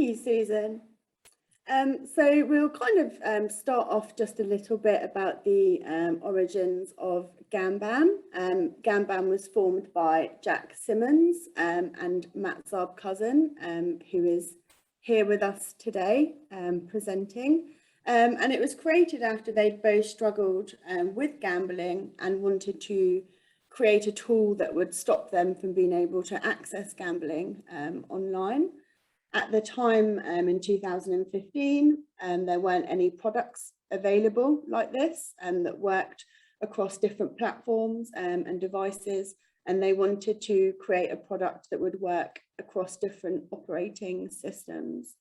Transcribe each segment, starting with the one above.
you, Susan. So we'll kind of start off just a little bit about the origins of Gamban. Gamban was formed by Jack Simmons and Matt Zarb-Cousin, who is here with us today presenting. And it was created after they'd both struggled with gambling and wanted to create a tool that would stop them from being able to access gambling online. At the time in 2015, there weren't any products available like this that worked across different platforms and devices, and they wanted to create a product that would work across different operating systems.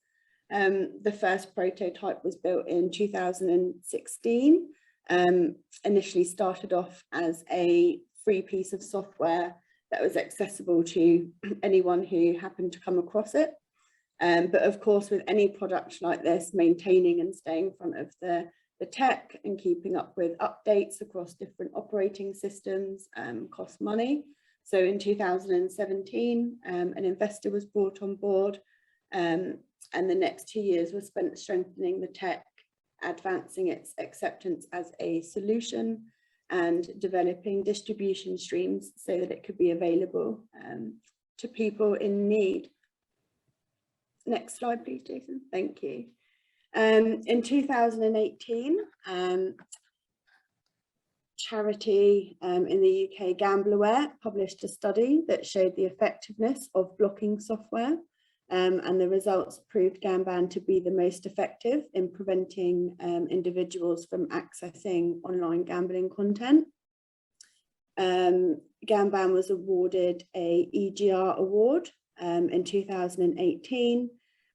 The first prototype was built in 2016, initially started off as a free piece of software that was accessible to anyone who happened to come across it. But of course, with any product like this, maintaining and staying in front of the tech and keeping up with updates across different operating systems costs money. So in 2017, an investor was brought on board, and the next 2 years were spent strengthening the tech, advancing its acceptance as a solution, and developing distribution streams so that it could be available to people in need. Next slide, please, Jason. Thank you. In 2018, charity in the UK, GambleAware, published a study that showed the effectiveness of blocking software, and the results proved Gamban to be the most effective in preventing individuals from accessing online gambling content. Gamban was awarded a EGR award in 2018,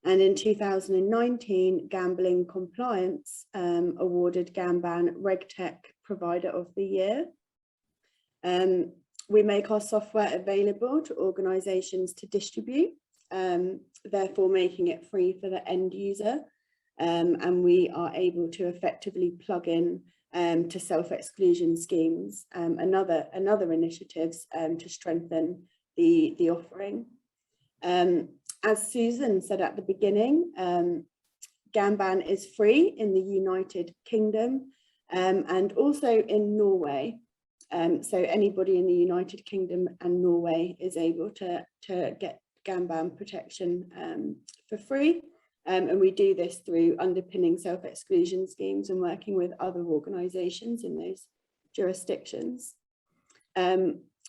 and in 2019 Gambling Compliance awarded Gamban RegTech Provider of the Year. We make our software available to organisations to distribute, therefore making it free for the end user, and we are able to effectively plug in to self-exclusion schemes and other initiatives to strengthen the offering. As Susan said at the beginning, Gamban is free in the United Kingdom and also in Norway. So anybody in the United Kingdom and Norway is able to get Gamban protection for free. And we do this through underpinning self-exclusion schemes and working with other organisations in those jurisdictions.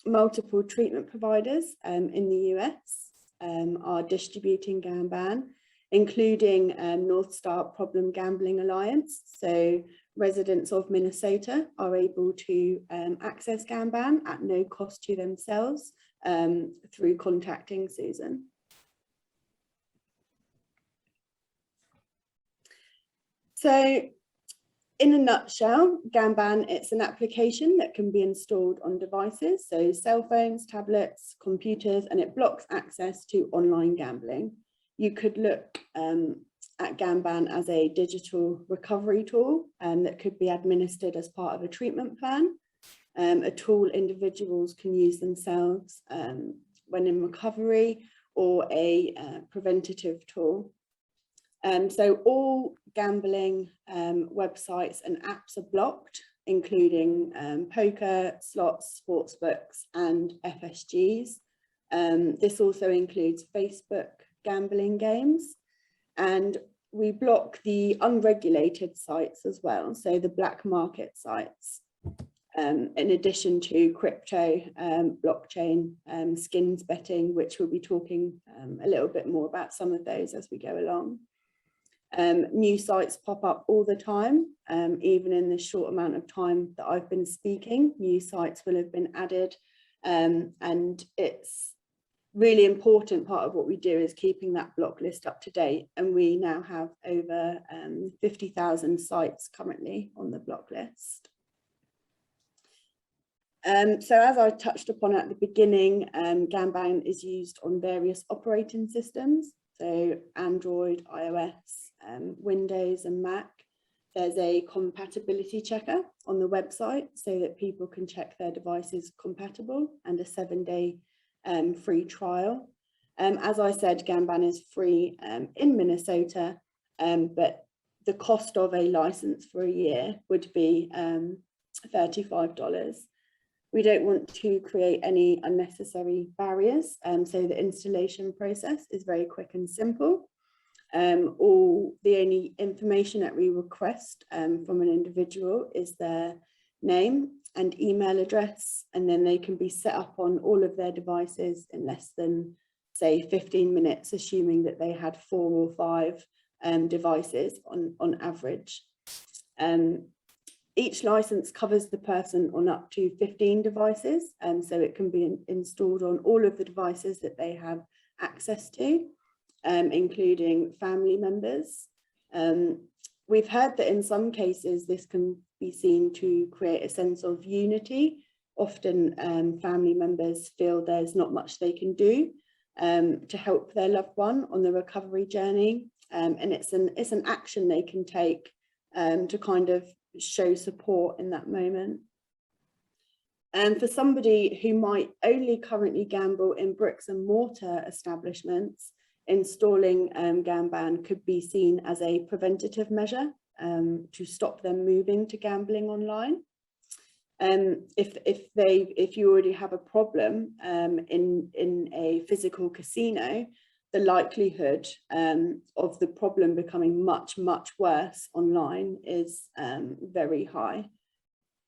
Multiple treatment providers in the US are distributing Gamban, including North Star Problem Gambling Alliance. So residents of Minnesota are able to access Gamban at no cost to themselves through contacting Susan. So in a nutshell, Gamban, it's an application that can be installed on devices, so cell phones, tablets, computers, and it blocks access to online gambling. You could look at Gamban as a digital recovery tool that could be administered as part of a treatment plan, a tool individuals can use themselves when in recovery, or a preventative tool. So all gambling websites and apps are blocked, including poker, slots, sportsbooks, and FSGs. This also includes Facebook gambling games, and we block the unregulated sites as well, so the black market sites, in addition to crypto, blockchain, skins betting, which we'll be talking a little bit more about some of those as we go along. New sites pop up all the time, even in the short amount of time that I've been speaking, new sites will have been added, and it's really important part of what we do is keeping that block list up to date, and we now have over 50,000 sites currently on the block list. So as I touched upon at the beginning, Gamban is used on various operating systems, so Android, iOS, Windows and Mac. There's a compatibility checker on the website so that people can check their device is compatible, and a 7-day free trial. As I said, Gamban is free in Minnesota, but the cost of a license for a year would be $35. We don't want to create any unnecessary barriers, so the installation process is very quick and simple. The only information that we request from an individual is their name and email address, and then they can be set up on all of their devices in less than, say, 15 minutes, assuming that they had 4 or 5 devices on average. Each license covers the person on up to 15 devices, so it can be installed on all of the devices that they have access to, including family members. We've heard that in some cases this can be seen to create a sense of unity. Often family members feel there's not much they can do to help their loved one on the recovery journey, and it's an action they can take to kind of show support in that moment. And for somebody who might only currently gamble in bricks and mortar establishments, installing Gamban could be seen as a preventative measure to stop them moving to gambling online. If you already have a problem in a physical casino, the likelihood of the problem becoming much worse online is very high.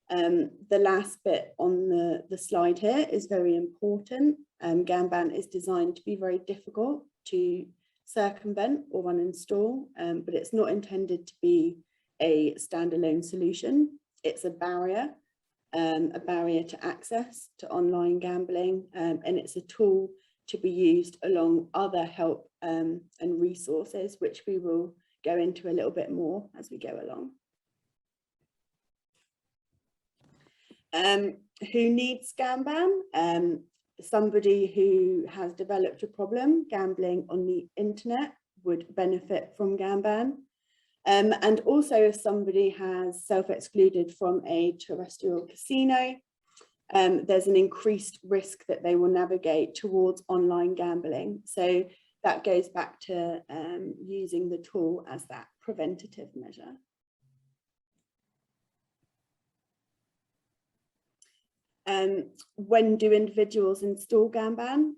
The last bit on the slide here is very important. Gamban is designed to be very difficult to circumvent or uninstall, but it's not intended to be a standalone solution. It's a barrier to access to online gambling, and it's a tool to be used along other help and resources, which we will go into a little bit more as we go along. Who needs Gamban? Somebody who has developed a problem gambling on the internet would benefit from Gamban. And also if somebody has self-excluded from a terrestrial casino, there's an increased risk that they will navigate towards online gambling. So that goes back to using the tool as that preventative measure. When do individuals install Gamban?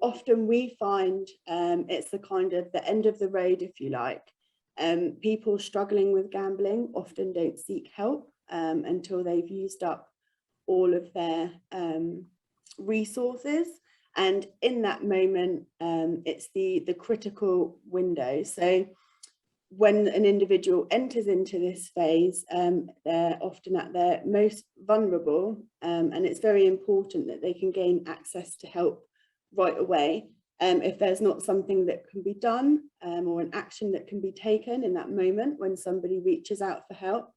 Often we find it's the kind of the end of the road, if you like. People struggling with gambling often don't seek help until they've used up all of their resources. And in that moment, it's the critical window. So when an individual enters into this phase, they're often at their most vulnerable, and it's very important that they can gain access to help right away. If there's not something that can be done or an action that can be taken in that moment when somebody reaches out for help,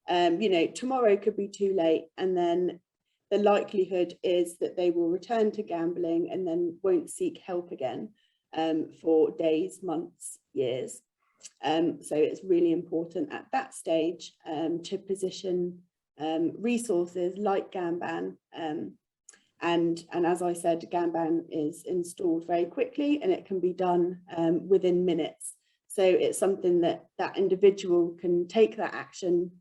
you know, tomorrow could be too late, and then the likelihood is that they will return to gambling and then won't seek help again for days, months, years. So it's really important at that stage to position resources like Gamban, and as I said, Gamban is installed very quickly and it can be done within minutes. So it's something that that individual can take that action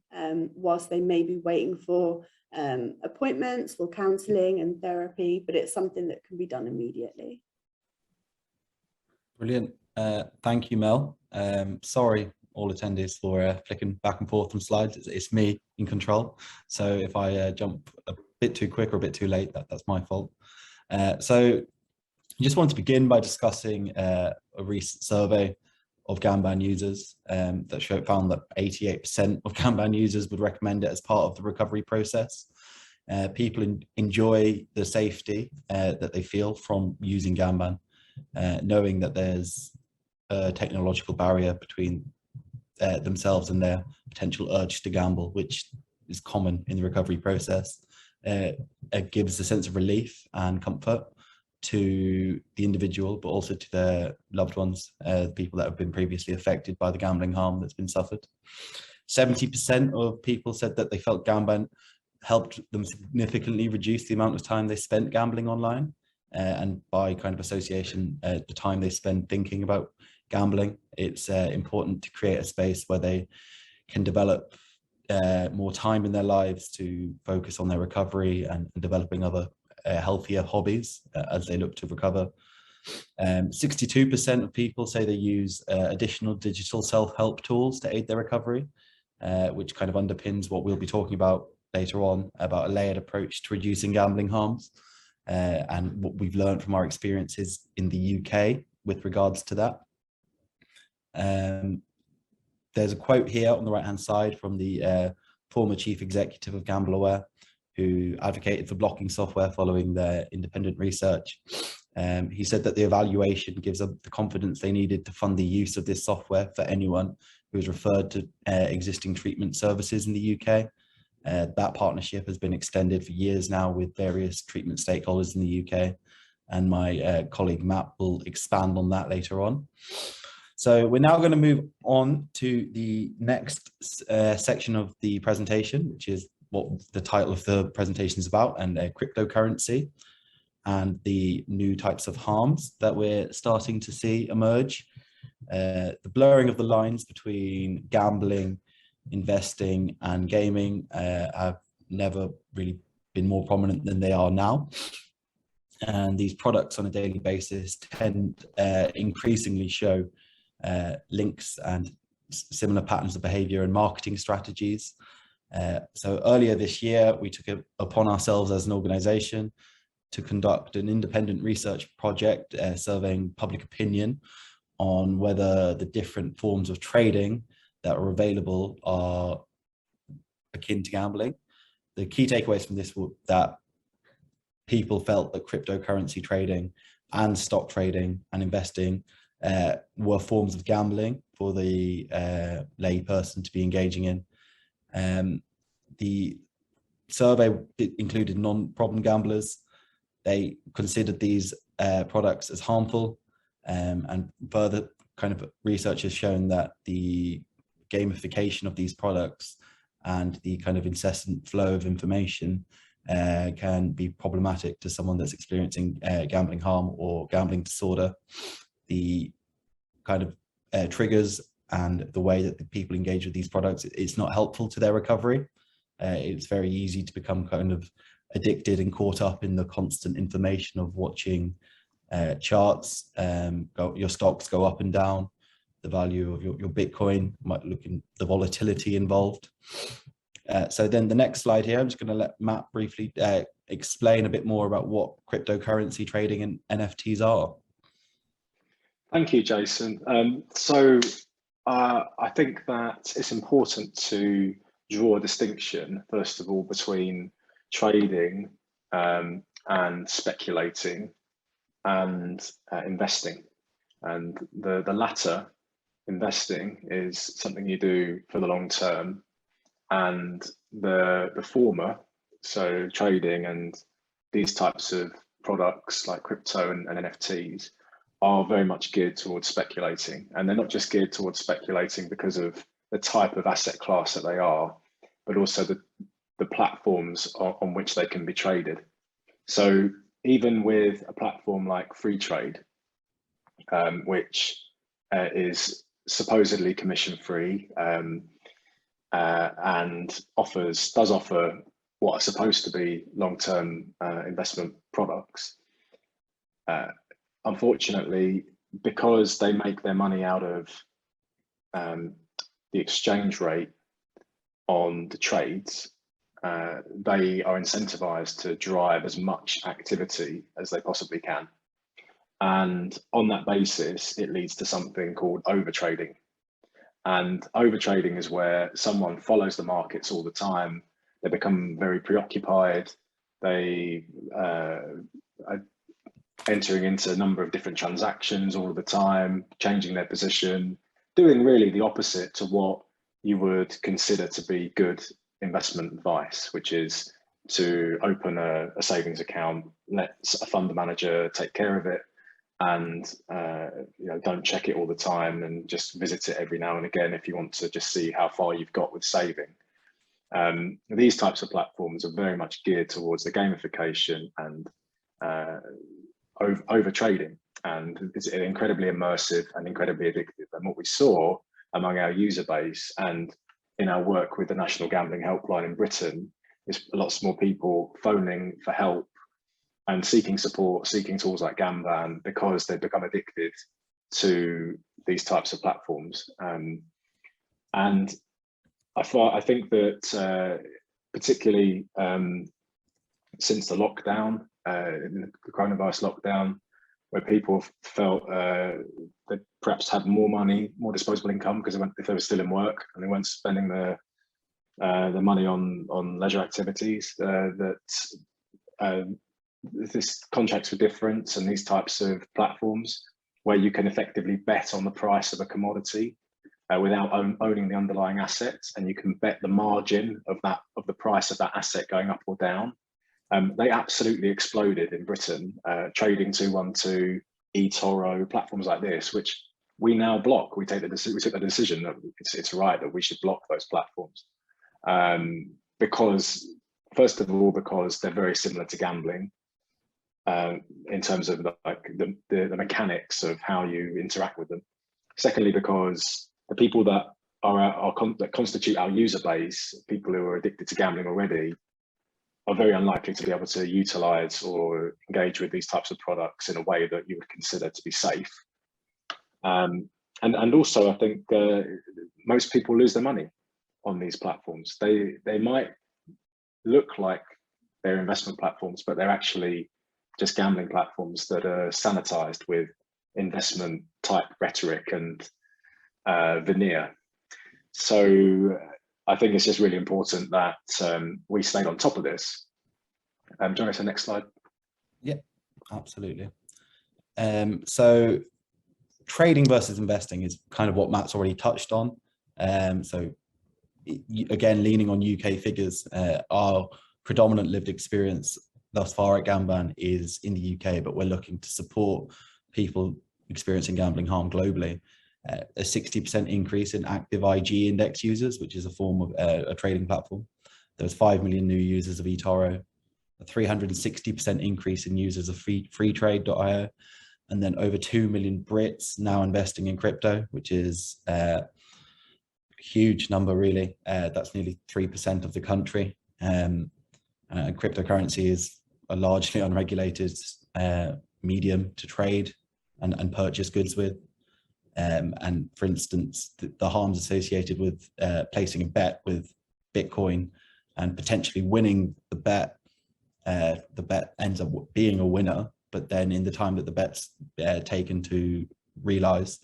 whilst they may be waiting for appointments for counselling and therapy, but it's something that can be done immediately. Brilliant. Thank you, Mel. Sorry, all attendees, for flicking back and forth from slides. It's me in control. So if I jump a bit too quick or a bit too late, that's my fault. So I just want to begin by discussing a recent survey of Gamban users that found that 88% of Gamban users would recommend it as part of the recovery process. People enjoy the safety that they feel from using Gamban, knowing that there's a technological barrier between themselves and their potential urge to gamble, which is common in the recovery process. It gives a sense of relief and comfort to the individual, but also to their loved ones, people that have been previously affected by the gambling harm that's been suffered. 70% of people said that they felt Gamban helped them significantly reduce the amount of time they spent gambling online. and by kind of association, the time they spend thinking about gambling. It's important to create a space where they can develop more time in their lives to focus on their recovery and developing other healthier hobbies as they look to recover. 62% of people say they use additional digital self-help tools to aid their recovery, which kind of underpins what we'll be talking about later on, about a layered approach to reducing gambling harms, and what we've learned from our experiences in the UK with regards to that. There's a quote here on the right hand side from the former chief executive of GambleAware, who advocated for blocking software following their independent research. He said that the evaluation gives them the confidence they needed to fund the use of this software for anyone who is referred to existing treatment services in the UK. That partnership has been extended for years now with various treatment stakeholders in the UK, and my colleague Matt will expand on that later on. So we're now going to move on to the next section of the presentation, which is what the title of the presentation is about, and cryptocurrency and the new types of harms that we're starting to see emerge. The blurring of the lines between gambling, investing and gaming have never really been more prominent than they are now. And these products on a daily basis tend increasingly show links and similar patterns of behavior and marketing strategies. So earlier this year, we took it upon ourselves as an organization to conduct an independent research project surveying public opinion on whether the different forms of trading that are available are akin to gambling. The key takeaways from this were that people felt that cryptocurrency trading and stock trading and investing were forms of gambling for the lay person to be engaging in. The survey included non-problem gamblers. They considered these products as harmful, and further kind of research has shown that the gamification of these products and the kind of incessant flow of information can be problematic to someone that's experiencing gambling harm or gambling disorder. The kind of triggers and the way that the people engage with these products, it's not helpful to their recovery. It's very easy to become kind of addicted and caught up in the constant information of watching charts. Your stocks go up and down, the value of your Bitcoin might look in the volatility involved. So then the next slide here, I'm just going to let Matt briefly explain a bit more about what cryptocurrency trading and NFTs are. Thank you, Jason. I think that it's important to draw a distinction, first of all, between trading and speculating and investing. And the latter, investing, is something you do for the long term, and the former, so trading and these types of products like crypto and NFTs, are very much geared towards speculating. And they're not just geared towards speculating because of the type of asset class that they are, but also the platforms on which they can be traded. So even with a platform like Free Trade, which is supposedly commission free and does offer what are supposed to be long-term investment products, unfortunately, because they make their money out of the exchange rate on the trades, they are incentivized to drive as much activity as they possibly can. And on that basis, it leads to something called overtrading. And overtrading is where someone follows the markets all the time. They become very preoccupied. They are entering into a number of different transactions all of the time, changing their position, doing really the opposite to what you would consider to be good investment advice, which is to open a savings account, let a fund manager take care of it, and don't check it all the time, and just visit it every now and again if you want to just see how far you've got with saving. These types of platforms are very much geared towards the gamification and over trading, and it's incredibly immersive and incredibly addictive. And what we saw among our user base and in our work with the National Gambling Helpline in Britain is lots more people phoning for help and seeking support, seeking tools like Gamban, because they've become addicted to these types of platforms. And I think that particularly since the lockdown, the coronavirus lockdown, where people felt they perhaps had more money, more disposable income, because if they were still in work and they weren't spending the money on leisure activities, this contracts for difference and these types of platforms where you can effectively bet on the price of a commodity without owning the underlying asset, and you can bet the margin of the price of that asset going up or down. They absolutely exploded in Britain. Trading 212, eToro, platforms like this, which we now block. We took the decision that it's right that we should block those platforms, because first of all, because they're very similar to gambling in terms of the mechanics of how you interact with them. Secondly, because the people that that constitute our user base, people who are addicted to gambling already, are very unlikely to be able to utilize or engage with these types of products in a way that you would consider to be safe. And also, I think most people lose their money on these platforms. They might look like they're investment platforms, but they're actually just gambling platforms that are sanitized with investment type rhetoric and veneer. So I think it's just really important that we stayed on top of this. Do you want to go to the next slide? Yeah, absolutely. So trading versus investing is kind of what Matt's already touched on. So again, leaning on UK figures, our predominant lived experience thus far at Gamban is in the UK, but we're looking to support people experiencing gambling harm globally. A 60% increase in active IG index users, which is a form of a trading platform. There was 5 million new users of eToro, a 360% increase in users of freetrade.io, and then over 2 million Brits now investing in crypto, which is a huge number, really. That's nearly 3% of the country. Cryptocurrency is a largely unregulated medium to trade and purchase goods with. And for instance, the harms associated with placing a bet with Bitcoin and potentially winning the bet ends up being a winner, but then in the time that the bet's taken to realize,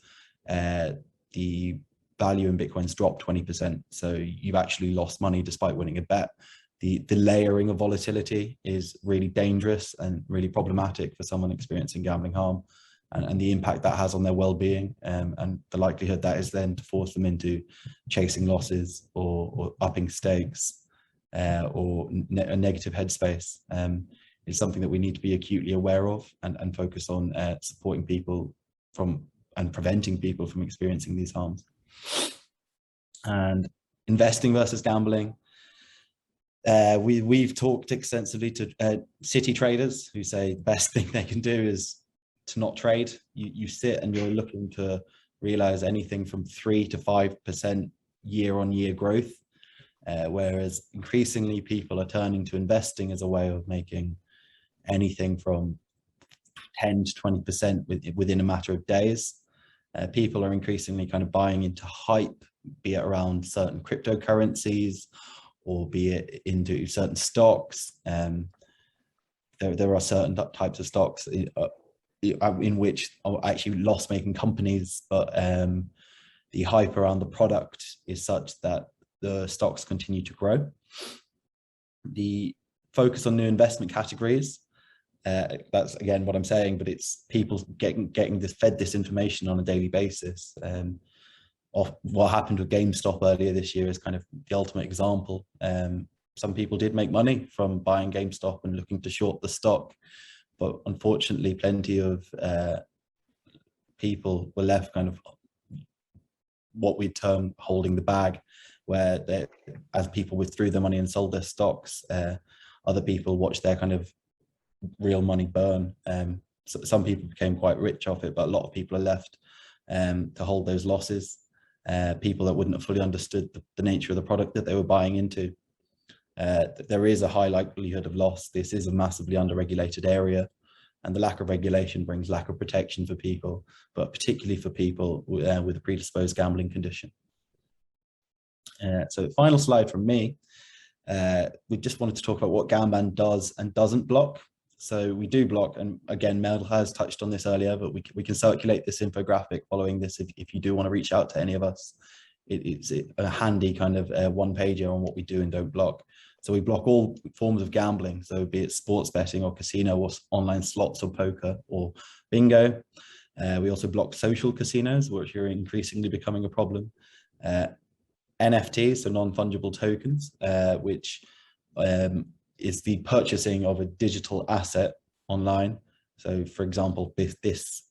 the value in Bitcoin's dropped 20%. So you've actually lost money despite winning a bet. The layering of volatility is really dangerous and really problematic for someone experiencing gambling harm. And the impact that has on their well-being, and the likelihood that is then to force them into chasing losses or upping stakes or a negative headspace is something that we need to be acutely aware of and focus on supporting people from and preventing people from experiencing these harms. And investing versus gambling. We've talked extensively to city traders who say the best thing they can do is to not trade. You sit and you're looking to realize anything from 3 to 5% year-on-year growth, whereas increasingly people are turning to investing as a way of making anything from 10 to 20% within a matter of days. People are increasingly kind of buying into hype, be it around certain cryptocurrencies or be it into certain stocks. There are certain types of stocks in which are actually loss-making companies, but the hype around the product is such that the stocks continue to grow. The focus on new investment categories, that's again what I'm saying, but it's people getting fed this information on a daily basis. What happened with GameStop earlier this year is kind of the ultimate example. Some people did make money from buying GameStop and looking to short the stock, but unfortunately plenty of people were left kind of what we term holding the bag, where as people withdrew their money and sold their stocks, other people watched their kind of real money burn. some people became quite rich off it, but a lot of people are left to hold those losses. People that wouldn't have fully understood the nature of the product that they were buying into. There is a high likelihood of loss. This is a massively under-regulated area, and the lack of regulation brings lack of protection for people, but particularly for people with a predisposed gambling condition. So the final slide from me, we just wanted to talk about what Gamban does and doesn't block. So we do block, and again, Mel has touched on this earlier, but we can circulate this infographic following this if you do want to reach out to any of us. It's a handy kind of one-pager on what we do and don't block. So we block all forms of gambling, so be it sports betting or casino or online slots or poker or bingo. We also block social casinos, which are increasingly becoming a problem. NFTs, so non-fungible tokens, which is the purchasing of a digital asset online. So for example, this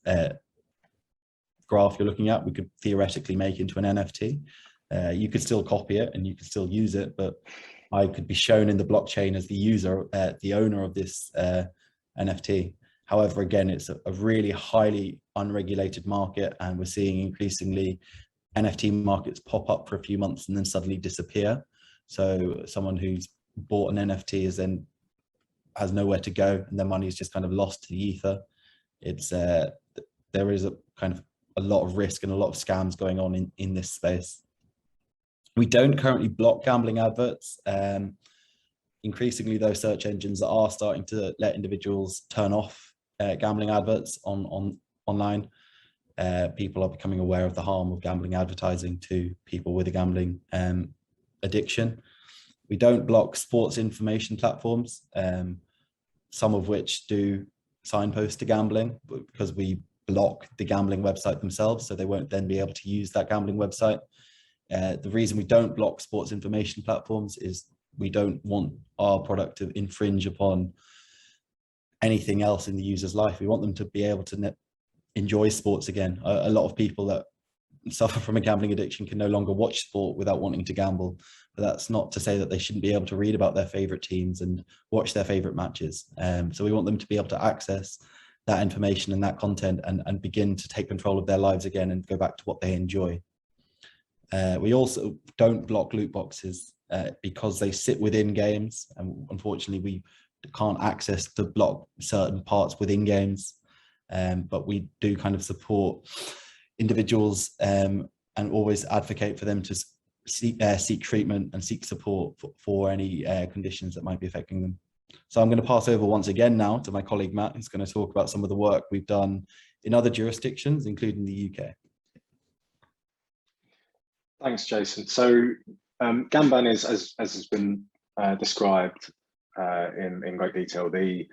graph you're looking at, we could theoretically make into an NFT. You could still copy it and you could still use it, but I could be shown in the blockchain as the user, the owner of this NFT. However, again, it's a really highly unregulated market, and we're seeing increasingly NFT markets pop up for a few months and then suddenly disappear. So someone who's bought an NFT has nowhere to go, and their money is just kind of lost to the ether. It's there is a kind of a lot of risk and a lot of scams going on in this space. We don't currently block gambling adverts. Increasingly, those search engines are starting to let individuals turn off gambling adverts online. People are becoming aware of the harm of gambling advertising to people with a gambling addiction. We don't block sports information platforms, some of which do signpost to gambling, but because we block the gambling website themselves, so they won't then be able to use that gambling website. The reason we don't block sports information platforms is we don't want our product to infringe upon anything else in the user's life. We want them to be able to enjoy sports again. A lot of people that suffer from a gambling addiction can no longer watch sport without wanting to gamble, but that's not to say that they shouldn't be able to read about their favorite teams and watch their favorite matches. So we want them to be able to access that information and that content and begin to take control of their lives again and go back to what they enjoy. We also don't block loot boxes because they sit within games, and unfortunately we can't access to block certain parts within games, but we do kind of support individuals and always advocate for them to seek treatment and seek support for any conditions that might be affecting them. So I'm going to pass over once again now to my colleague Matt, who's going to talk about some of the work we've done in other jurisdictions, including the UK. Thanks, Jason. So Gamban is, as has been described in great detail, the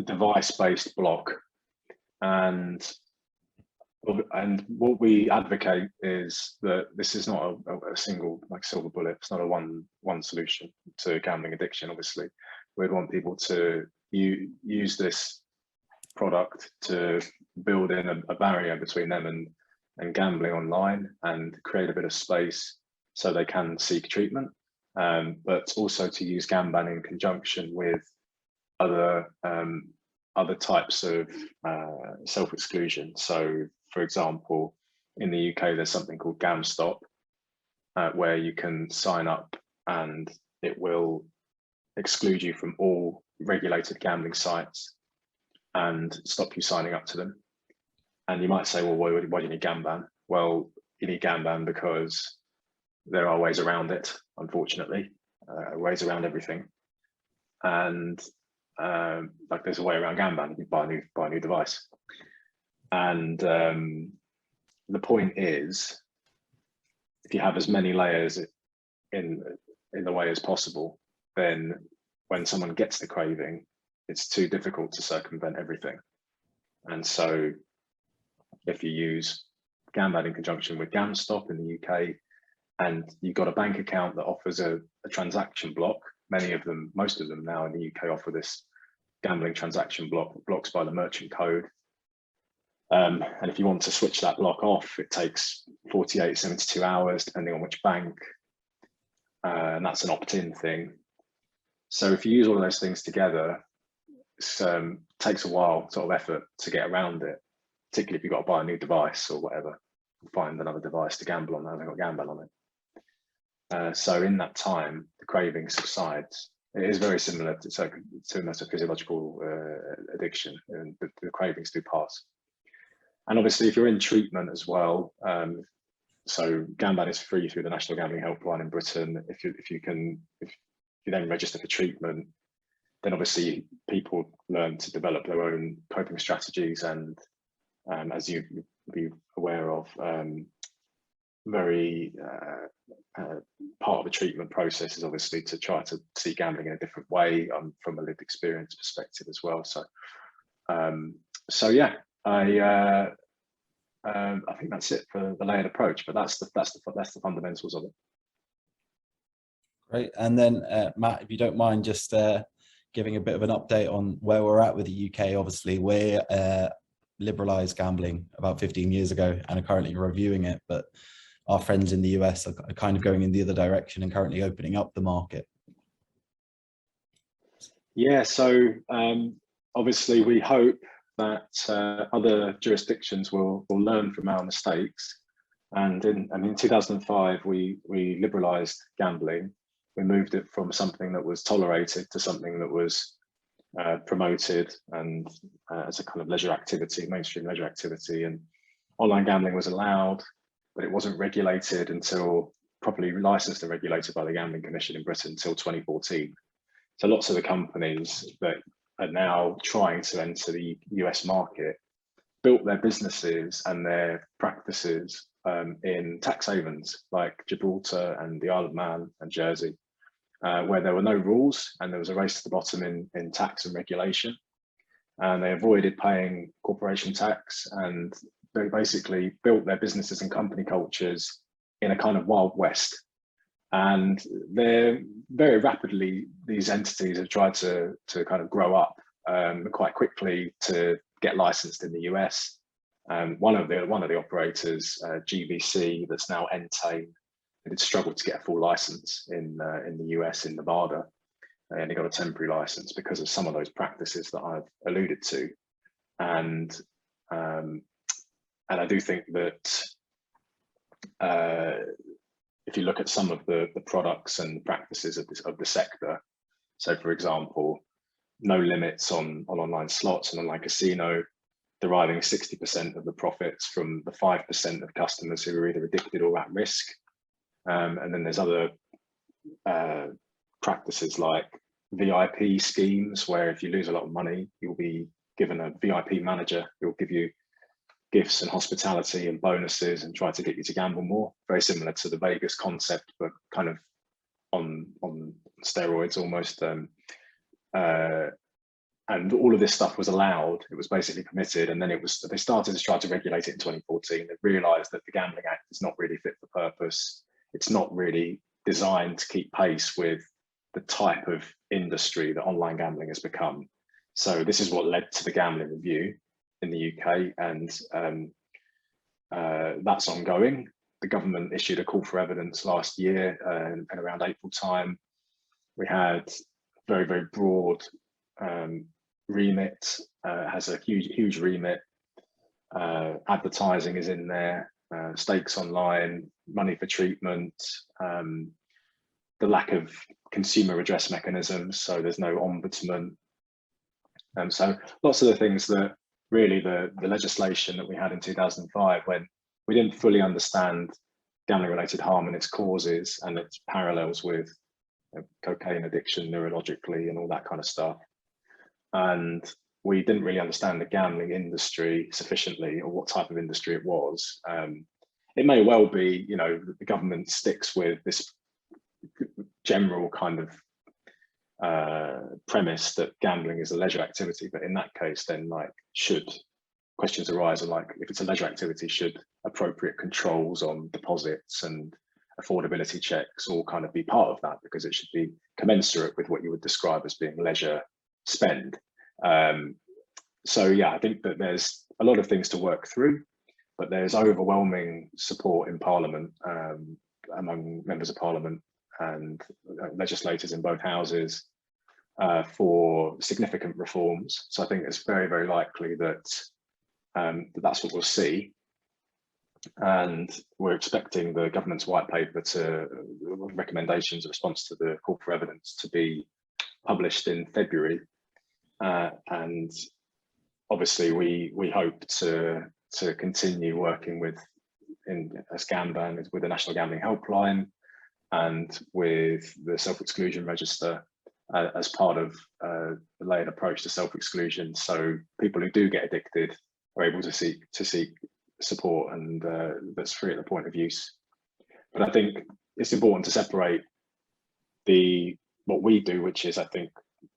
device-based block, and what we advocate is that this is not a single silver bullet. It's not a one solution to gambling addiction. Obviously, we'd want people to use this product to build in a barrier between them and gambling online, and create a bit of space so they can seek treatment, but also to use Gamban in conjunction with other types of self-exclusion. So, for example, in the UK, there's something called GamStop, where you can sign up and it will exclude you from all regulated gambling sites and stop you signing up to them. And you might say, well, why do you need Gamban? Well, you need Gamban because there are ways around it, unfortunately, ways around everything. And like there's a way around Gamban, you buy a new device. And the point is, if you have as many layers in the way as possible, then when someone gets the craving, it's too difficult to circumvent everything. And so if you use Gamban in conjunction with GamStop in the UK, and you've got a bank account that offers a transaction block, most of them now in the UK offer this gambling transaction block, blocks by the merchant code. And if you want to switch that block off, it takes 48, 72 hours, depending on which bank. And that's an opt-in thing. So if you use all of those things together, it's takes a while sort of effort to get around it, particularly if you've got to buy a new device or whatever, find another device to gamble on that hasn't got gambling on it. So in that time, the craving subsides. It is very similar to a physiological addiction, and the cravings do pass. And obviously, if you're in treatment as well, so Gamban is free through the National Gambling Helpline in Britain. If you then register for treatment, then obviously people learn to develop their own coping strategies, and as you be aware of, very part of the treatment process is obviously to try to see gambling in a different way, from a lived experience perspective as well. So yeah, I think that's it for the layered approach, but that's the fundamentals of it. Great. And then Matt, if you don't mind just giving a bit of an update on where we're at with the UK. Obviously, we liberalised gambling about 15 years ago and are currently reviewing it, but our friends in the US are kind of going in the other direction and currently opening up the market. Yeah, so obviously we hope that other jurisdictions will learn from our mistakes. And in 2005, we liberalised gambling. We moved it from something that was tolerated to something that was promoted and as a kind of leisure activity, mainstream leisure activity. And online gambling was allowed, but it wasn't regulated until properly licensed and regulated by the Gambling Commission in Britain until 2014. So lots of the companies that are now trying to enter the US market built their businesses and their practices in tax havens like Gibraltar and the Isle of Man and Jersey, where there were no rules and there was a race to the bottom in tax and regulation. And they avoided paying corporation tax, and they basically built their businesses and company cultures in a kind of Wild West. And they're very rapidly, these entities have tried to kind of grow up quite quickly to get licensed in the US. One of the operators, GVC, that's now Entain, did struggle to get a full license in the US, in Nevada. They only got a temporary license because of some of those practices that I've alluded to. And I do think that if you look at some of the products and practices of the sector, so for example, no limits on online slots and online casino, deriving 60% of the profits from the 5% of customers who are either addicted or at risk. And then there's other practices like VIP schemes, where if you lose a lot of money, you'll be given a VIP manager who'll give you gifts and hospitality and bonuses and try to get you to gamble more. Very similar to the Vegas concept, but kind of on steroids almost. And all of this stuff was allowed. It was basically permitted, and then they started to try to regulate it in 2014. They realised that the Gambling Act is not really fit for purpose. It's not really designed to keep pace with the type of industry that online gambling has become. So this is what led to the Gambling Review in the UK, and that's ongoing. The government issued a call for evidence last year, and around April time, we had very, very broad remit, has a huge remit. Advertising is in there, stakes online, money for treatment, the lack of consumer redress mechanisms, so there's no ombudsman. So lots of the things that really the legislation that we had in 2005, when we didn't fully understand gambling related harm and its causes and its parallels with cocaine addiction neurologically and all that kind of stuff. And we didn't really understand the gambling industry sufficiently, or what type of industry it was. It may well be, you know, the government sticks with this general kind of premise that gambling is a leisure activity, but in that case, then like, should questions arise, and like, if it's a leisure activity, should appropriate controls on deposits and affordability checks all kind of be part of that, because it should be commensurate with what you would describe as being leisure spend. So yeah, I think that there's a lot of things to work through, but there's overwhelming support in Parliament, among members of Parliament and legislators in both houses, for significant reforms. So I think it's very, very likely that that's what we'll see. And we're expecting the government's white paper to recommendations, a response to the call for evidence, to be published in February. And obviously we hope to continue working as GAMBAN, with the National Gambling Helpline and with the self-exclusion register as part of a layered approach to self-exclusion. So people who do get addicted are able to seek support, and that's free at the point of use. But I think it's important to separate what we do, which is, I think,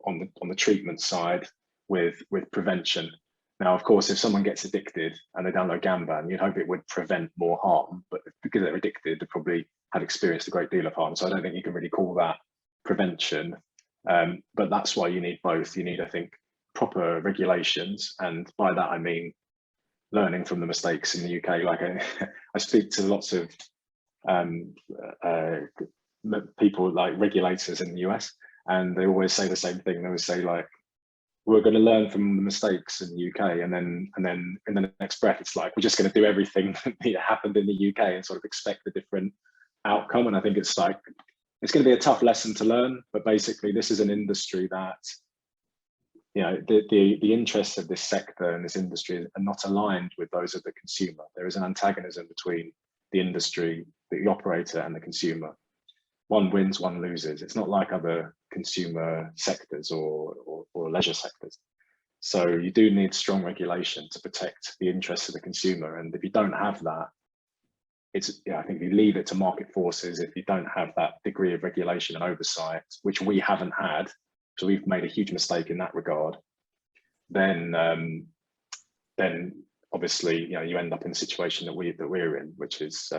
on the treatment side with prevention. Now, of course, if someone gets addicted and they download GAMBAN, you'd hope it would prevent more harm, but because they're addicted, they probably have experienced a great deal of harm. So I don't think you can really call that prevention. But that's why you need both. You need, I think, proper regulations, and by that I mean learning from the mistakes in the UK. Like I speak to lots of people, like regulators in the US, and they always say the same thing. They always say, like, we're going to learn from the mistakes in the UK, and then in the next breath, it's like, we're just going to do everything that happened in the UK and sort of expect a different outcome. And I think it's like, it's going to be a tough lesson to learn, but basically this is an industry that, you know, the interests of this sector and this industry are not aligned with those of the consumer. There is an antagonism between the industry, the operator, and the consumer. One wins, one loses. It's not like other consumer sectors or leisure sectors. So you do need strong regulation to protect the interests of the consumer. And if you don't have that, I think if you leave it to market forces, if you don't have that degree of regulation and oversight, which we haven't had, so we've made a huge mistake in that regard, then obviously, you know, you end up in the situation that we're in, which is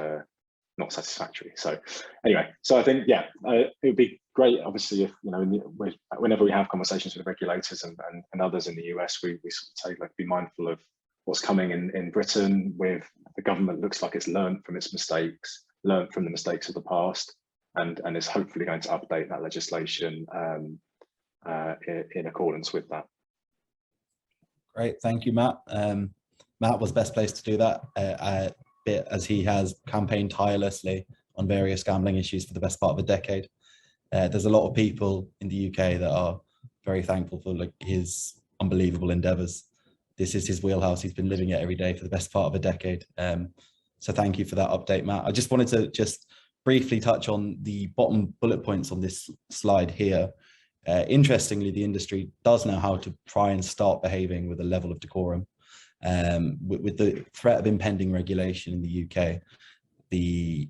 not satisfactory. So anyway, so I think, yeah, it would be great, obviously, if, you know, whenever we have conversations with regulators and others in the US, we sort of say, like, be mindful of what's coming in Britain. With the government, looks like it's learned from its mistakes, learned from the mistakes of the past, and is hopefully going to update that legislation in accordance with that. Great, thank you, Matt. Matt was best placed to do that, as he has campaigned tirelessly on various gambling issues for the best part of a decade. There's a lot of people in the UK that are very thankful for, like, his unbelievable endeavours. This is his wheelhouse. He's been living it every day for the best part of a decade. So thank you for that update, Matt. I just wanted to briefly touch on the bottom bullet points on this slide here. Interestingly, the industry does know how to try and start behaving with a level of decorum. With the threat of impending regulation in the UK, the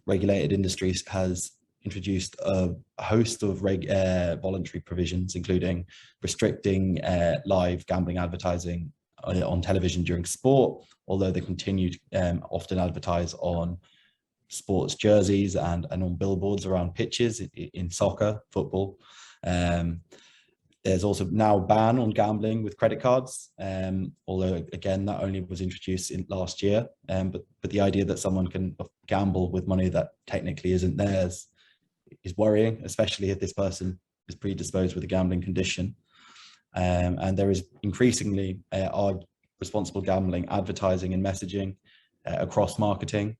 regulated industries has introduced a host of voluntary provisions, including restricting live gambling advertising on television during sport, although they continue to often advertise on sports jerseys and on billboards around pitches in soccer, football. There's also now a ban on gambling with credit cards, although again that only was introduced last year. But the idea that someone can gamble with money that technically isn't theirs is worrying, especially if this person is predisposed with a gambling condition. And there is increasingly responsible gambling advertising and messaging across marketing.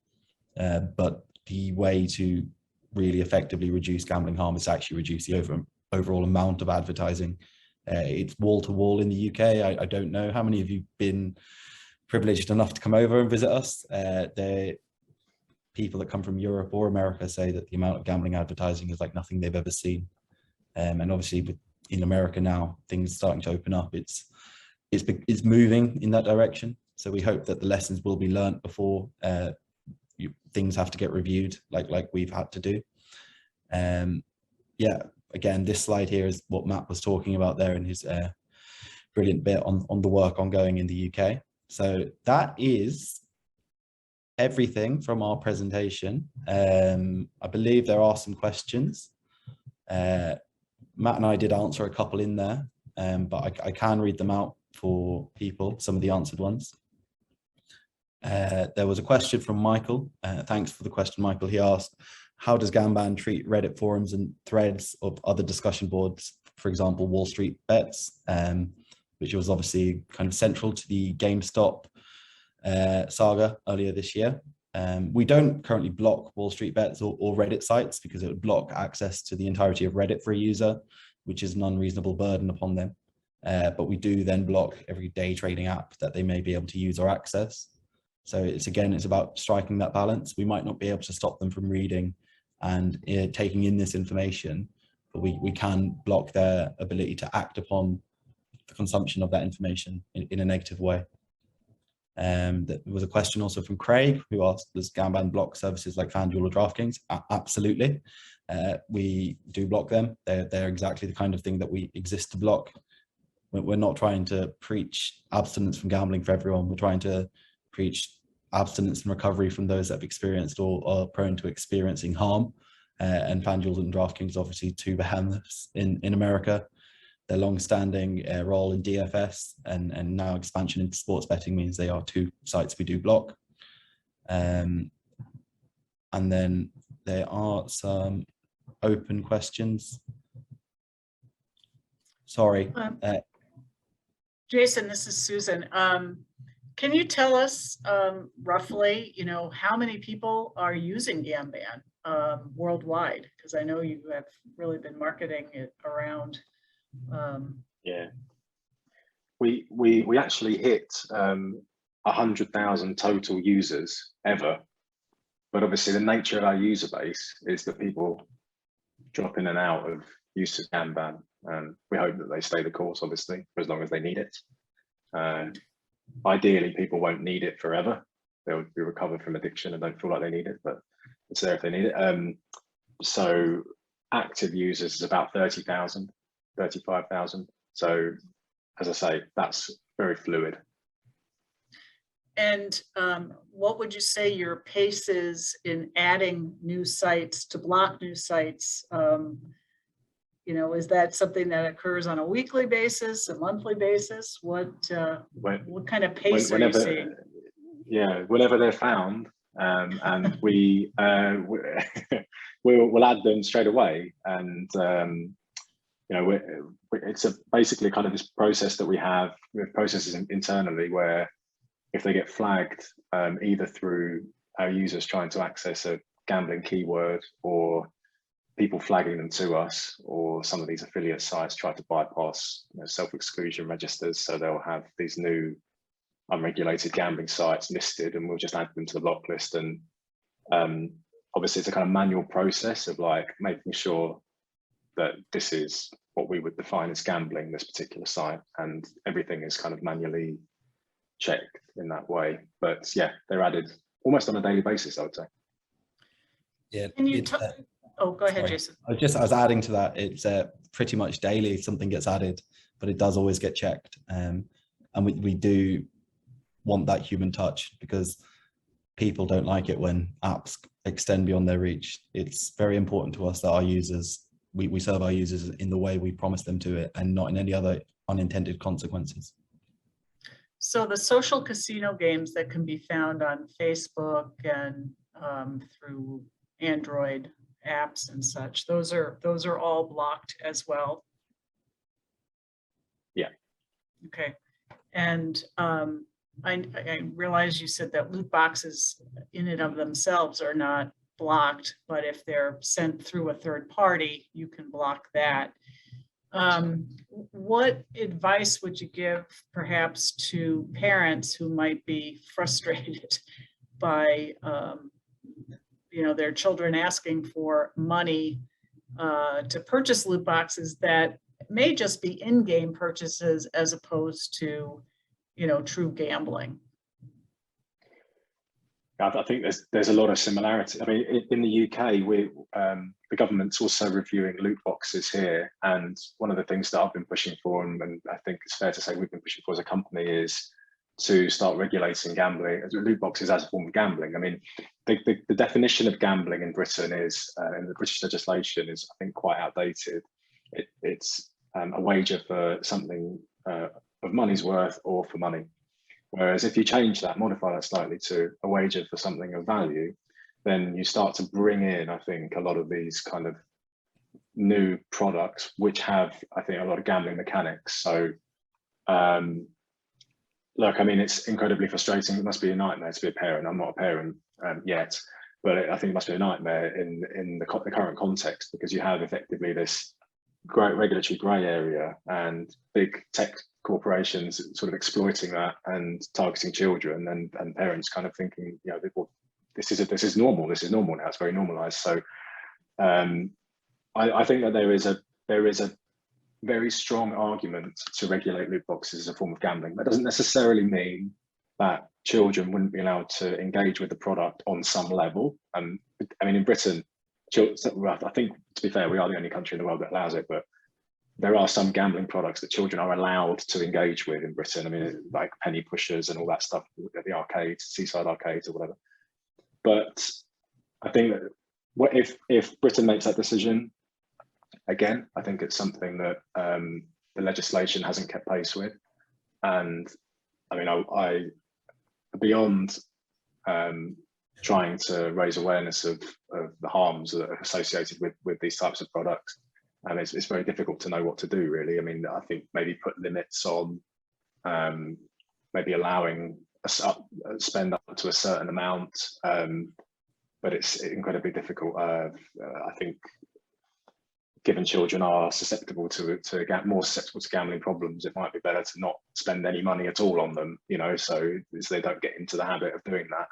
But the way to really effectively reduce gambling harm is to actually reduce the overall amount of advertising. It's wall to wall in the UK. I don't know how many of you have been privileged enough to come over and visit us. People that come from Europe or America say that the amount of gambling advertising is like nothing they've ever seen. And obviously in America now, things are starting to open up. It's moving in that direction. So we hope that the lessons will be learnt before things have to get reviewed like we've had to do. Yeah, again, this slide here is what Matt was talking about there in his brilliant bit on the work ongoing in the UK. So that is everything from our presentation. I believe there are some questions. Matt and I did answer a couple in there, but I can read them out for people, some of the answered ones. There was a question from Michael. Thanks for the question, Michael. He asked, how does GAMBAN treat Reddit forums and threads of other discussion boards for example, Wall Street Bets, which was obviously kind of central to the GameStop saga earlier this year. We don't currently block Wall Street Bets or Reddit sites because it would block access to the entirety of Reddit for a user, which is an unreasonable burden upon them. But we do then block every day trading app that they may be able to use or access. So it's about striking that balance. We might not be able to stop them from reading and taking in this information, but we can block their ability to act upon the consumption of that information in a negative way. There was a question also from Craig, who asked, does Gamban block services like FanDuel or DraftKings? Absolutely. We do block them. They're exactly the kind of thing that we exist to block. We're not trying to preach abstinence from gambling for everyone. We're trying to preach abstinence and recovery from those that have experienced or are prone to experiencing harm. And FanDuel and DraftKings, obviously two behemoths in America. Their long-standing role in DFS and now expansion into sports betting means they are two sites we do block. And then there are some open questions. Sorry. Jason, this is Susan. Can you tell us roughly, how many people are using Gamban worldwide? Because I know you have really been marketing it around. Yeah, we actually hit 100,000 total users ever, but obviously the nature of our user base is that people drop in and out of use of Gamban, and we hope that they stay the course, obviously, for as long as they need it. Ideally, people won't need it forever. They'll be recovered from addiction and don't feel like they need it, but it's there if they need it. So active users is about 30,000, 35,000. So as I say, that's very fluid. And what would you say your pace is in adding new sites to block new sites? Is that something that occurs on a weekly basis, a monthly basis? What kind of pace are you seeing? Yeah, whenever they're found, and we'll add them straight away. And it's basically kind of this process that we have with processes internally where if they get flagged either through our users trying to access a gambling keyword or people flagging them to us, or some of these affiliate sites try to bypass self-exclusion registers, so they'll have these new unregulated gambling sites listed and we'll just add them to the block list. And obviously it's a kind of manual process of like making sure that this is what we would define as gambling, this particular site, and everything is kind of manually checked in that way. But yeah, they're added almost on a daily basis, I would say. Yeah. Can you oh, go ahead, Jason. I was adding to that. It's pretty much daily something gets added, but it does always get checked. And we do want that human touch because people don't like it when apps extend beyond their reach. It's very important to us that our users, we serve our users in the way we promise them to it and not in any other unintended consequences. So the social casino games that can be found on Facebook and through Android apps and such, those are all blocked as well. Yeah. Okay. And I realize you said that loot boxes in and of themselves are not blocked, but if they're sent through a third party, you can block that. What advice would you give perhaps to parents who might be frustrated by their children asking for money to purchase loot boxes that may just be in-game purchases as opposed to true gambling? I think there's a lot of similarity. I mean, in the UK, the government's also reviewing loot boxes here, and one of the things that I've been pushing for, and I think it's fair to say we've been pushing for as a company, is to start regulating gambling, loot boxes as a form of gambling. I mean, the definition of gambling in Britain is, in the British legislation, is I think quite outdated. It's a wager for something of money's worth or for money. Whereas if you change that, modify that slightly to a wager for something of value, then you start to bring in, I think, a lot of these kind of new products which have, I think, a lot of gambling mechanics. So look, I mean, it's incredibly frustrating. It must be a nightmare to be a parent. I'm not a parent yet, but I think it must be a nightmare in the current context, because you have effectively this great regulatory grey area and big tech corporations sort of exploiting that and targeting children, and parents kind of thinking, you know, well, this is normal. This is normal now. It's very normalised. So I think that there is a very strong argument to regulate loot boxes as a form of gambling. That doesn't necessarily mean that children wouldn't be allowed to engage with the product on some level. I mean, in Britain, I think, to be fair, we are the only country in the world that allows it, but there are some gambling products that children are allowed to engage with in Britain. I mean, like penny pushers and all that stuff at the arcades, seaside arcades or whatever. But I think that if Britain makes that decision, again, I think it's something that the legislation hasn't kept pace with. And I mean, I beyond trying to raise awareness of the harms that are associated with these types of products, and it's very difficult to know what to do, really. I mean, I think maybe put limits on, maybe allowing a spend up to a certain amount, but it's incredibly difficult. I think, given children are susceptible to more susceptible to gambling problems, it might be better to not spend any money at all on them, you know, so they don't get into the habit of doing that.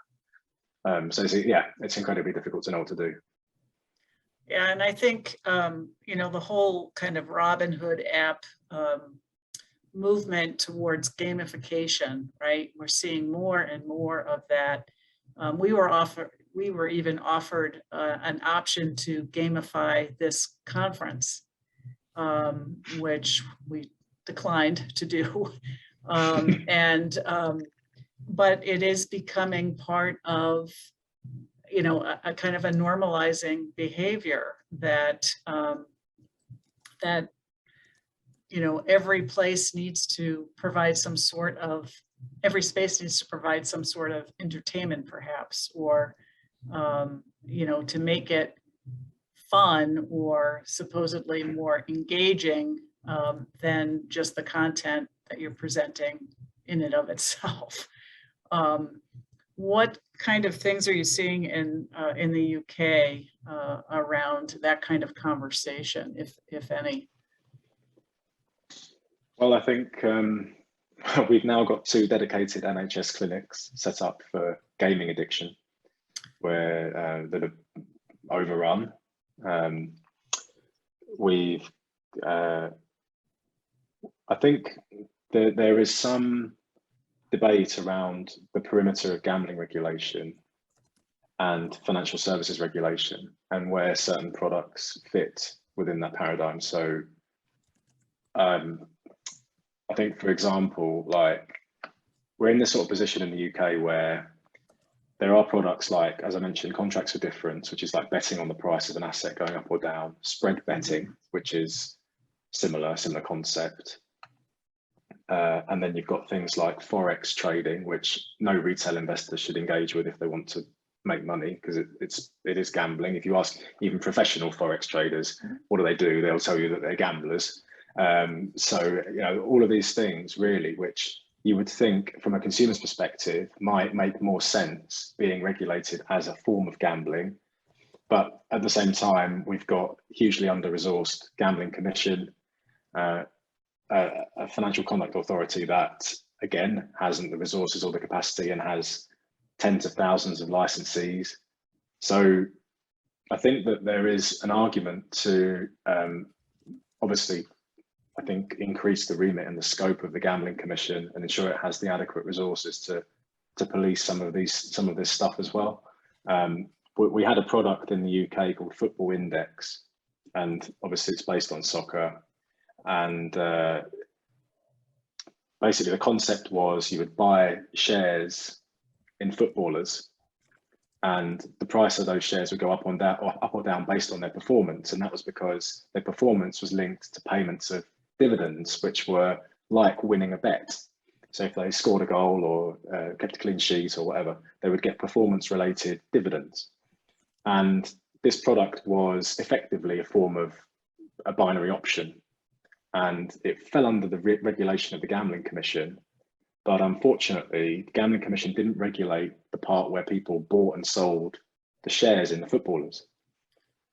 So it's incredibly difficult to know what to do. Yeah, and I think, you know, the whole kind of Robin Hood app movement towards gamification, right? We're seeing more and more of that. We were even offered an option to gamify this conference, which we declined to do. But it is becoming part of, you know, a kind of a normalizing behavior that you know, every place needs to provide some sort of, every space needs to provide some sort of entertainment, perhaps, or you know, to make it fun or supposedly more engaging than just the content that you're presenting in and of itself. What kind of things are you seeing in the UK around that kind of conversation, if any? Well, I think we've now got 2 dedicated NHS clinics set up for gaming addiction, where that are overrun. I think there is some debate around the perimeter of gambling regulation and financial services regulation, and where certain products fit within that paradigm. So I think, for example, like, we're in this sort of position in the UK where there are products like, as I mentioned, contracts for difference, which is like betting on the price of an asset going up or down, spread betting, which is similar concept. And then you've got things like Forex trading, which no retail investor should engage with if they want to make money, because it is gambling. If you ask even professional Forex traders, what do? They'll tell you that they're gamblers. So, you know, all of these things really, which you would think from a consumer's perspective might make more sense being regulated as a form of gambling. But at the same time, we've got hugely under-resourced gambling commission, a financial conduct authority that, again, hasn't the resources or the capacity and has tens of thousands of licensees. So I think that there is an argument to obviously, I think, increase the remit and the scope of the Gambling Commission and ensure it has the adequate resources to police some of this stuff as well. We had a product in the UK called Football Index, and obviously it's based on soccer. And basically the concept was you would buy shares in footballers, and the price of those shares would go up or down based on their performance. And that was because their performance was linked to payments of dividends, which were like winning a bet. So if they scored a goal or kept a clean sheet or whatever, they would get performance related dividends. And this product was effectively a form of a binary option, and it fell under the regulation of the Gambling Commission. But unfortunately, the Gambling Commission didn't regulate the part where people bought and sold the shares in the footballers.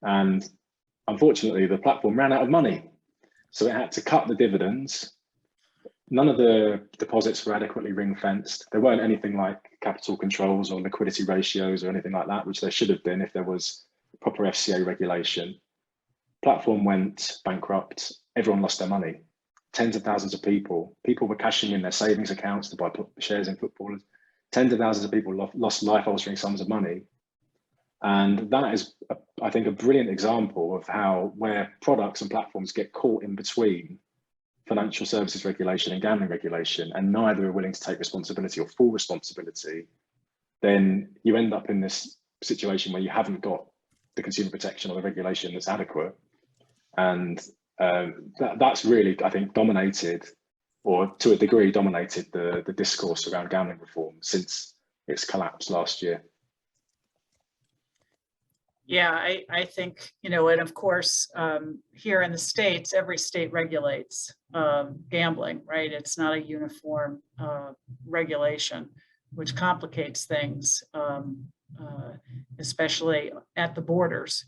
And unfortunately, the platform ran out of money. So it had to cut the dividends. None of the deposits were adequately ring-fenced. There weren't anything like capital controls or liquidity ratios or anything like that, which there should have been if there was proper FCA regulation. Platform went bankrupt. Everyone lost their money. Tens of thousands of people were cashing in their savings accounts to buy shares in footballers. Tens of thousands of people lost life-altering sums of money. And that is, I think, a brilliant example of how where products and platforms get caught in between financial services regulation and gambling regulation, and neither are willing to take responsibility or full responsibility, then you end up in this situation where you haven't got the consumer protection or the regulation that's adequate. And that's really, I think, dominated, or to a degree dominated, the discourse around gambling reform since its collapse last year. Yeah, I think, and of course, here in the States, every state regulates gambling, right? It's not a uniform regulation, which complicates things, especially at the borders,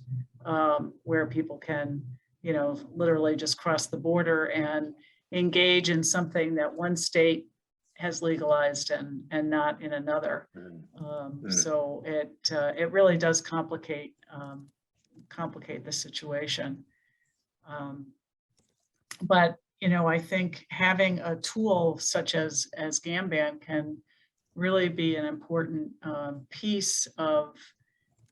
where people can, literally just cross the border and engage in something that one state has legalized and not in another. So it really does complicate the situation. But I think having a tool such as Gamban can really be an important piece of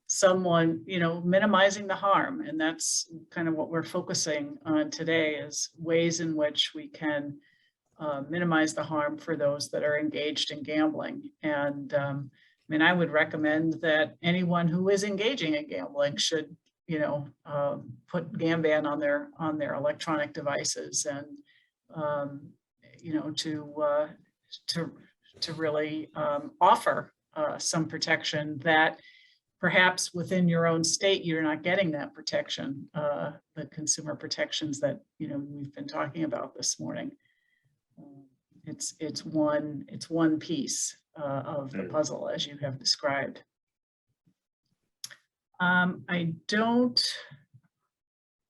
someone, minimizing the harm. And that's kind of what we're focusing on today, is ways in which we can minimize the harm for those that are engaged in gambling. And I would recommend that anyone who is engaging in gambling should, put Gamban on their electronic devices, and to really offer some protection that perhaps within your own state you're not getting that protection, the consumer protections that we've been talking about this morning. It's one piece of the puzzle, as you have described. I don't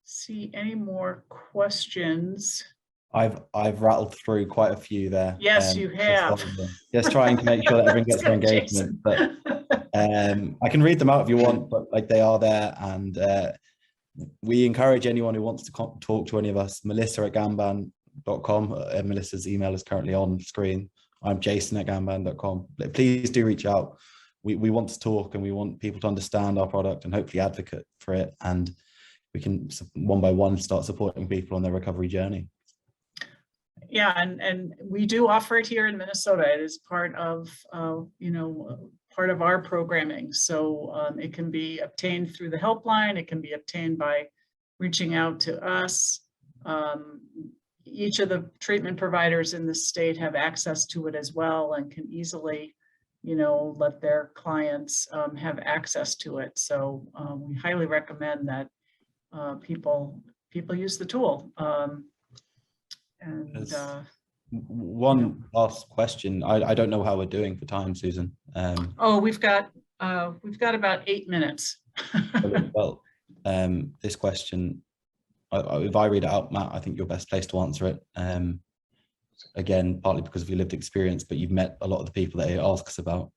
see any more questions. I've rattled through quite a few there. Yes, you have. Just trying to make sure that everyone gets their engagement. Jason. But I can read them out if you want, but they are there, and we encourage anyone who wants to talk to any of us. Melissa@gamban.com. Melissa's email is currently on screen. I'm Jason@gamban.com. Please do reach out. We want to talk, and we want people to understand our product and hopefully advocate for it, and we can one by one start supporting people on their recovery journey. Yeah, and we do offer it here in Minnesota. It is part of part of our programming. So it can be obtained through the helpline. It can be obtained by reaching out to us. Each of the treatment providers in the state have access to it as well, and can easily, let their clients have access to it. So we highly recommend that people use the tool. One last question. I don't know how we're doing for time, Susan. We've got about 8 minutes. Well, this question, if I read it out, Matt, I think you're best placed to answer it. Again, partly because of your lived experience, but you've met a lot of the people that it asks about.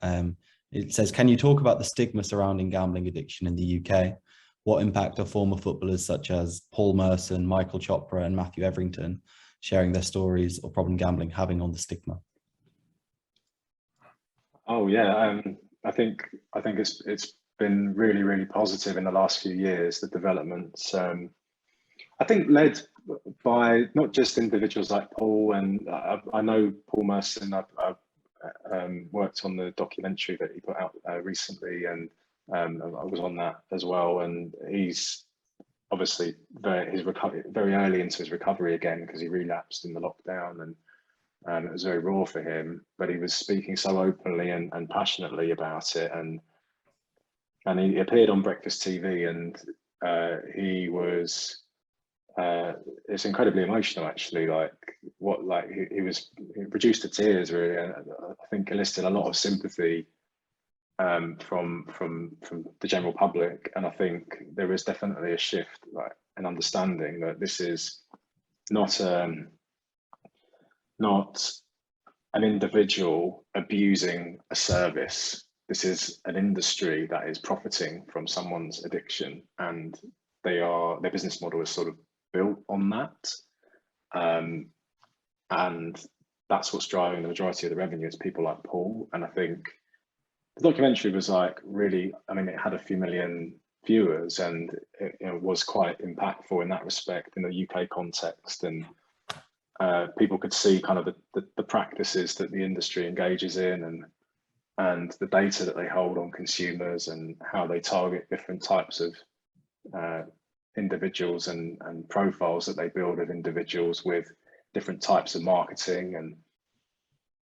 It says, can you talk about the stigma surrounding gambling addiction in the UK? What impact are former footballers such as Paul Merson, Michael Chopra, and Matthew Etherington sharing their stories of problem gambling having on the stigma? Oh yeah, I think it's been really, really positive in the last few years, the developments. I think led by not just individuals like Paul, and I know Paul Merson. I've worked on the documentary that he put out recently, and I was on that as well. And he's obviously very early into his recovery again, because he relapsed in the lockdown, and it was very raw for him. But he was speaking so openly and passionately about it, and he appeared on Breakfast TV, and he was it's incredibly emotional, actually. Like he was reduced to tears, really, and I think elicited a lot of sympathy from the general public. And I think there is definitely a shift, like an understanding that this is not an individual abusing a service. This is an industry that is profiting from someone's addiction, and their business model is sort of built on that. And that's what's driving the majority of the revenue. It's people like Paul. And I think the documentary was like really, I mean, it had a few million viewers, and it was quite impactful in that respect in the UK context. And people could see kind of the practices that the industry engages in, and the data that they hold on consumers, and how they target different types of individuals and profiles that they build of individuals with different types of marketing, and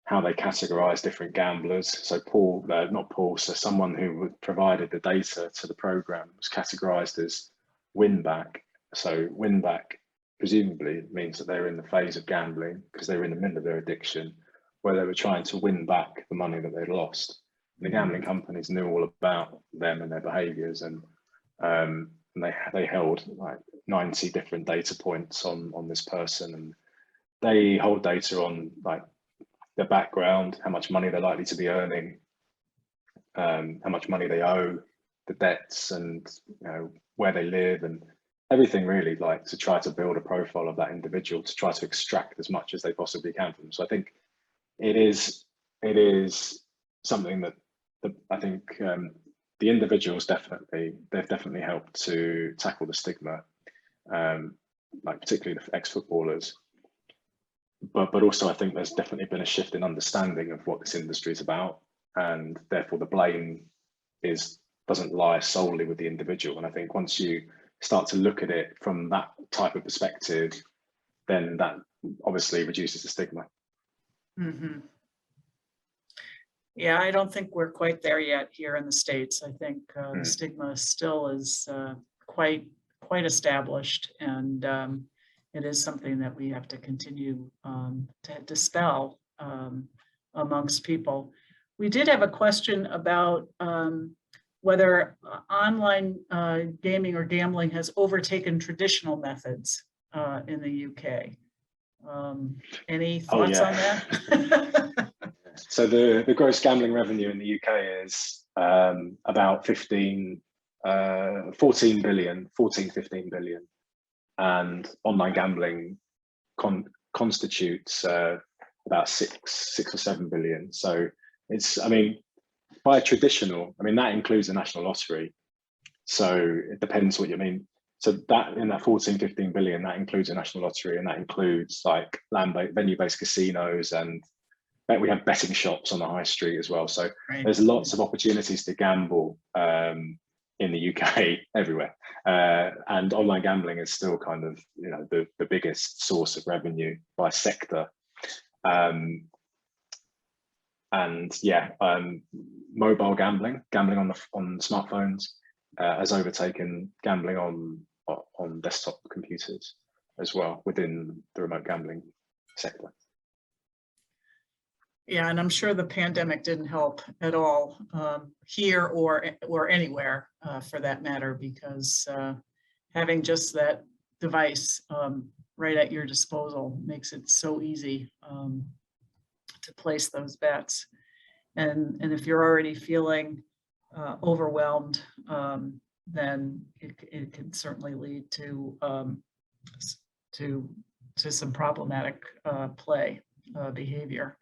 how they categorize different gamblers. So so someone who provided the data to the program was categorized as win back. So win back presumably means that they're in the phase of gambling because they were in the middle of their addiction, where they were trying to win back the money that they'd lost. And the gambling companies knew all about them and their behaviors, and they held like 90 different data points on this person, and they hold data on like their background, how much money they're likely to be earning, how much money they owe, the debts, and where they live, and everything, really, like to try to build a profile of that individual, to try to extract as much as they possibly can from them. So I think it is something that I think the individuals they've definitely helped to tackle the stigma, like particularly the ex-footballers. But also I think there's definitely been a shift in understanding of what this industry is about, and therefore the blame doesn't lie solely with the individual. And I think once you start to look at it from that type of perspective, then that obviously reduces the stigma. Mm-hmm. Yeah, I don't think we're quite there yet here in the States. I think the stigma still is quite established, and it is something that we have to continue to dispel amongst people. We did have a question about whether online gaming or gambling has overtaken traditional methods in the UK. Any thoughts on that? So the gross gambling revenue in the UK is about 15 billion, and online gambling constitutes about 6 or 7 billion. So it's, I mean, by traditional, I mean, that includes the national lottery. So it depends what you mean. So that in that 15 billion, that includes a national lottery, and that includes like venue-based casinos, and we have betting shops on the high street as well. So there's lots of opportunities to gamble in the UK everywhere. And online gambling is still kind of, the biggest source of revenue by sector. Mobile gambling on smartphones has overtaken gambling on desktop computers as well within the remote gambling sector. Yeah, and I'm sure the pandemic didn't help at all here or anywhere for that matter, because having just that device right at your disposal makes it so easy to place those bets. And if you're already feeling overwhelmed, then it can certainly lead to some problematic play behavior.